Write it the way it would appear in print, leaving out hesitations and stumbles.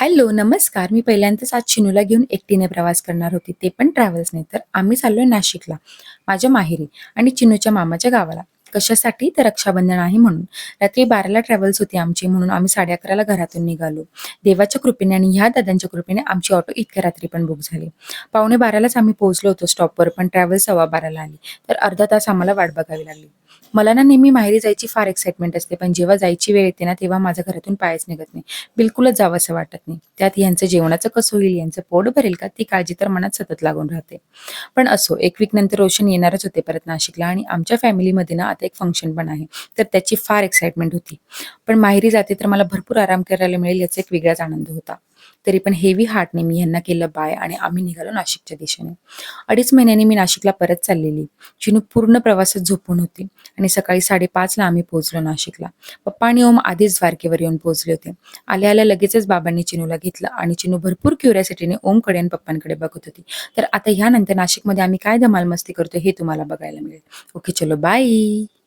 Hello, नमस्कार. मी पहिल्यांदाच आज चिनूला घेऊन एकटीने प्रवास करणार होती. ते पण ट्रॅव्हल्सने. तर आम्ही चाललोय नाशिकला, माझ्या माहेरी आणि चिनूच्या मामाच्या गावाला. कशासाठी? तर रक्षाबंधन आहे म्हणून. रात्री 12ला ट्रॅव्हल्स होती आमची, म्हणून आम्ही 11:30ला घरातून निघालो. देवाच्या कृपेने आणि ह्या दादांच्या कृपेने आमची ऑटो इतक्या रात्री पण बुक झाली. 11:45लाच आम्ही पोहोचलो होतो स्टॉपवर, पण ट्रॅव्हल्स 12:15ला आली. तर अर्धा तास आम्हाला वाट बघावी लागली. मला ना नेहमी माहेरी जायची फार एक्साइटमेंट असते, पण जेव्हा जायची वेळ येते ना, तेव्हा माझ्या घरातून पायच निघत नाही. बिलकुलच जावंसं वाटत नाही. त्यात ह्यांचं जेवणाचं कसं होईल, यांचं पोट भरेल का, ती काळजी तर मनात सतत लागून राहते. पण असो, 1 वीक नंतर रोशन येणारच होते परत नाशिकला आणि आमच्या फॅमिलीमध्ये ना आता एक फंक्शन पण आहे. तर त्याची फार एक्साइटमेंट होती. पण माहेरी जाते तर मला भरपूर आराम करायला मिळेल याचा एक वेगळाच आनंद होता. तरी पण हेवी हार्टने मी ह्यांना केलं बाय आणि आम्ही निघालो नाशिकच्या दिशेने. 2.5 महिन्यांनी मी नाशिकला परत चाललेली. चिनू पूर्ण प्रवासात झोपून होती आणि सकाळी 5:30ला आम्ही पोहोचलो नाशिकला. पप्पा आणि ओम आधीच द्वारकेवर येऊन पोहोचले होते. आल्या-आल्या लगेचच बाबांनी चिनूला घेतलं आणि चिनू भरपूर क्युरिओसिटीने ओमकडे आणि पप्पांकडे बघत होती. तर आता ह्यानंतर नाशिकमध्ये आम्ही काय धमाल मस्ती करतोय हे तुम्हाला बघायला मिळेल. ओके, चलो बाय.